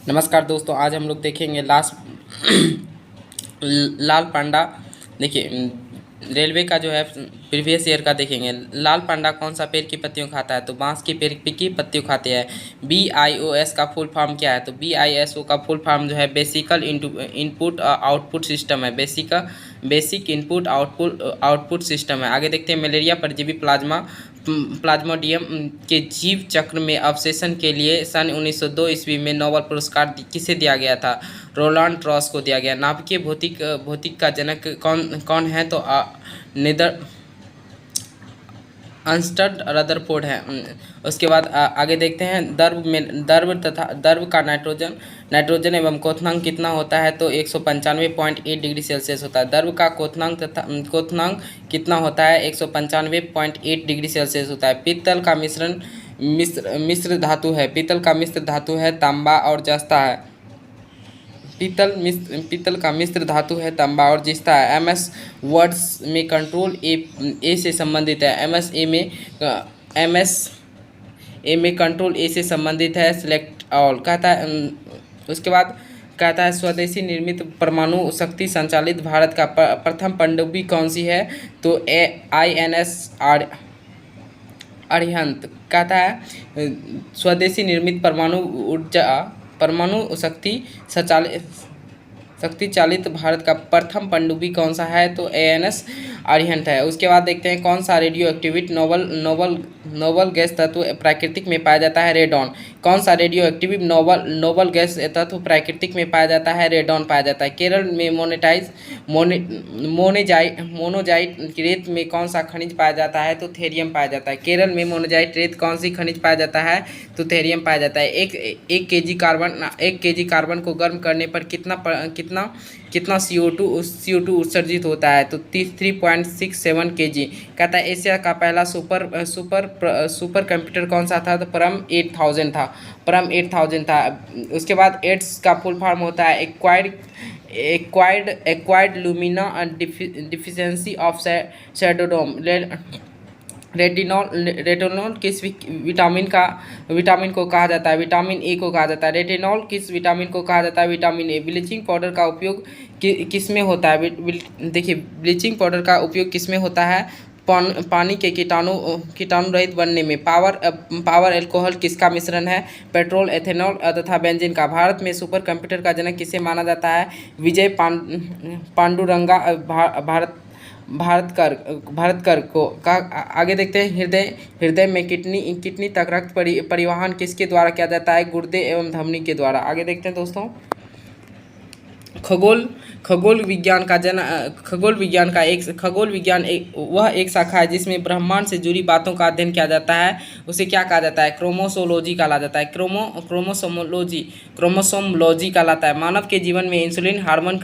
नमस्कार दोस्तों, आज हम लोग देखेंगे लाल पांडा। देखिए, रेलवे का जो है प्रीवियस ईयर का देखेंगे। लाल पांडा कौन सा पेड़ की पत्तियों खाता है? तो बांस की पेड़ की पत्तियों खाते हैं। BIOS का फुल फॉर्म क्या है? तो BISO का फुल फॉर्म जो है बेसिकल इनपुट आउटपुट सिस्टम है। बेसिक इनपुट आउटपुट सिस्टम है। आगे देखते हैं, मलेरिया परजीवी प्लाज्मोडियम के जीव चक्र में अवशेषण के लिए सन 1902 ईस्वी में नोबेल पुरस्कार किसे दिया गया था? रोलांड रॉस को दिया गया। नाभिकीय भौतिक का जनक कौन है? तो निदर अंस्टड रदरफोर्ड है। उसके बाद आगे देखते हैं, द्रव का नाइट्रोजन एवं क्वथनांक कितना होता है? तो 195.8 डिग्री सेल्सियस होता है। द्रव का क्वथनांक कितना होता है? 195.8 डिग्री सेल्सियस होता है। पीतल का मिश्र धातु है। पीतल का मिश्र धातु है तांबा और जस्ता है। पीतल का मिश्र धातु है तांबा और जिस्ता है। MS वर्ड्स में कंट्रोल ए से संबंधित है। MS ए में कंट्रोल ए से संबंधित है। सिलेक्ट ऑल कहता है। उसके बाद कहता है, स्वदेशी निर्मित परमाणु शक्ति संचालित भारत का प्रथम पनडुब्बी कौन सी है? तो INS अरिहंत। कहता है, स्वदेशी निर्मित परमाणु शक्ति चालित भारत का प्रथम पनडुब्बी कौन सा है? तो ANS अरिहंत है। उसके बाद देखते हैं, कौन सा रेडियो एक्टिविट नोबल गैस तत्व प्राकृतिक में पाया जाता है? रेडॉन। कौन सा रेडियो एक्टिव नोबल गैस तत्व प्राकृतिक में पाया जाता है? रेडॉन पाया जाता है। केरल में मोनोजाइट रेत में कौन सा खनिज पाया जाता है? तो थेरियम पाया जाता है। केरल में मोनोजाइट रेत कौन सी खनिज पाया जाता है? तो थेरियम पाया जाता है। एक केजी कार्बन को गर्म करने पर कितना CO2 उत्सर्जित होता है? तो 3.67 kg। कहता है, एशिया का पहला सुपर कंप्यूटर कौन सा था? तो परम 8000 था। उसके बाद एड्स का फुल फॉर्म होता है एक्वायर्ड लुमिना डिफिशियंसी ऑफ सैडोडोम। रेटिनॉल किस विटामिन को कहा जाता है? विटामिन ए को कहा जाता है। रेटिनॉल किस विटामिन को कहा जाता है? Vitamin A. ब्लीचिंग पाउडर का उपयोग किस में होता है? देखिए, ब्लीचिंग पाउडर का उपयोग किस में होता है? पानी के कीटाणु रहित बनने में। पावर अल्कोहल किसका मिश्रण है? पेट्रोल, एथेनॉल तथा बेंजीन का। भारत में सुपर कंप्यूटर का जनक किसे माना जाता है? विजय पांडुरंगा भारतकर को का। आगे देखते हैं, हृदय में कितनी तक रक्त परिवहन किसके द्वारा किया जाता है? गुर्दे एवं धमनी के द्वारा। आगे देखते हैं दोस्तों, खगोल विज्ञान एक शाखा है जिसमें ब्रह्मांड से जुड़ी बातों का अध्ययन किया जाता है। उसे क्या कहा जाता है? क्रोमोसोलॉजी कहा जाता है। क्रोमोसोमोलॉजी कहलाता है। मानव के जीवन में इंसुलिन हार्मोन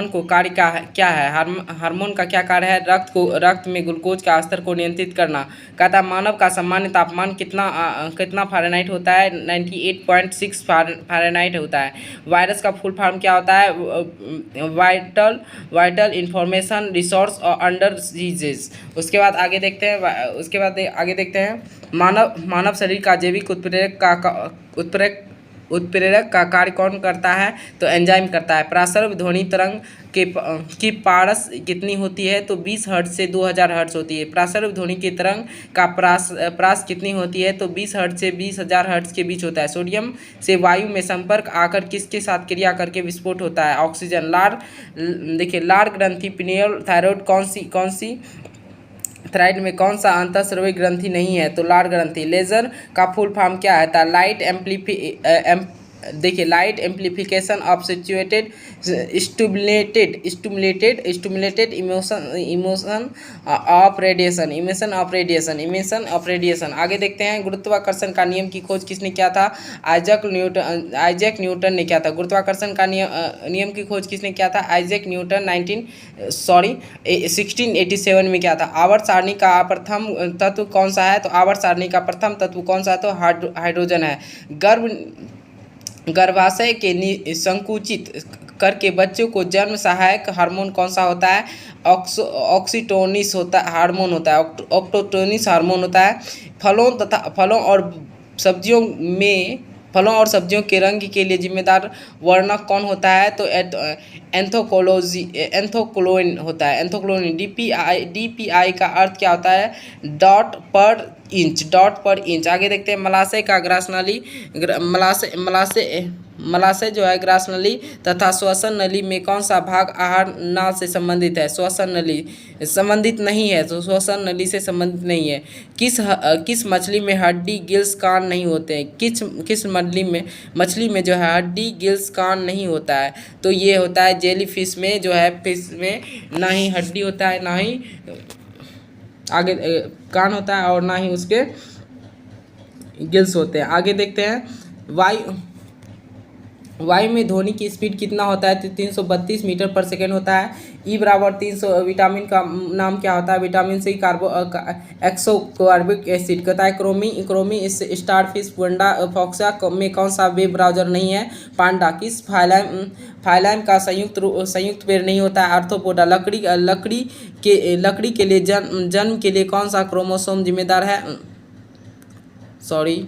को कार्य क्या है? हार्मोन का क्या कार्य है? रक्त में ग्लूकोज का स्तर को नियंत्रित करना। कहता है, मानव का सामान्य तापमान कितना फ़ारेनहाइट होता है? 98.6 फ़ारेनहाइट होता है। वायरस का फुल फॉर्म क्या होता है? वाइटल इंफॉर्मेशन रिसोर्स और अंडर सीजेस। उसके बाद आगे देखते हैं, मानव शरीर का जैविक उत्प्रेरक का कार्य कौन करता है? तो एंजाइम करता है। प्रासर्व ध्वनि तरंग की पारस कितनी होती है? तो 20 हर्ट्ज से 2000 हर्ट्ज होती है। प्रासर्व ध्वनि की तरंग का प्रास कितनी होती है? तो 20 हर्ट्ज से 20,000 हर्ट्ज के बीच होता है। सोडियम से वायु में संपर्क आकर किसके साथ क्रिया करके विस्फोट होता है? ऑक्सीजन। लार ग्रंथि, पिनियल, थायराइड कौन सी थायराइड में कौन सा अंतःस्रावी ग्रंथि नहीं है? तो लार ग्रंथि। लेजर का फुल फॉर्म क्या है? Light amplification of situated stimulated emotion of radiation. आगे देखते हैं, गुरुत्वाकर्षण का नियम की खोज किसने किया था? आइजैक न्यूटन ने किया था। गुरुत्वाकर्षण का नियम की खोज किसने किया था? आइजैक न्यूटन 1687 में किया था। आवर्त सारणी का प्रथम तत्व कौन सा है? तो आवर्त सारणी का प्रथम तत्व कौन सा है? तो हाइड्रोजन है। गर्भाशय के संकुचित करके बच्चों को जन्म सहायक हार्मोन कौन सा होता है? ऑक्सीटोनिस हार्मोन होता है। ऑक्टोटोनिस हार्मोन होता है। फलों और सब्जियों में फलों और सब्जियों के रंग के लिए जिम्मेदार वर्णक कौन होता है? तो एंथोक्लोइन होता है, एंथोक्लोइन। डीपीआई का अर्थ क्या होता है? डॉट पर इंच, डॉट पर इंच। आगे देखते हैं मलाशय का ग्रास नली, मलाशय जो है ग्रास नली तथा श्वसन नली में कौन सा भाग आहार नाल से संबंधित है? श्वसन नली संबंधित नहीं है, तो श्वसन नली से संबंधित नहीं है। किस मछली में हड्डी, गिल्स, कान नहीं होते हैं? किस मछली में जो है हड्डी, गिल्स, कान नहीं होता है? तो ये होता है जेली फिश में, जो है फिश में ना ही हड्डी होता है, ना ही आगे कान होता है, और ना ही उसके गिल्स होते हैं। आगे देखते हैं वायु में ध्वनि की स्पीड कितना होता है? तो 332 मीटर पर सेकेंड होता है। ई बराबर 300। विटामिन का नाम क्या होता है? Vitamin C ascorbic acid. कहता है क्रोमी स्टारफिश वंडा फॉक्सा में कौन सा वेब ब्राउजर नहीं है? पांडा। किस फाइलम का संयुक्त पेड़ नहीं होता है? आर्थ्रोपोडा। लकड़ी के लिए जन्म के लिए कौन सा क्रोमोसोम जिम्मेदार है? सॉरी,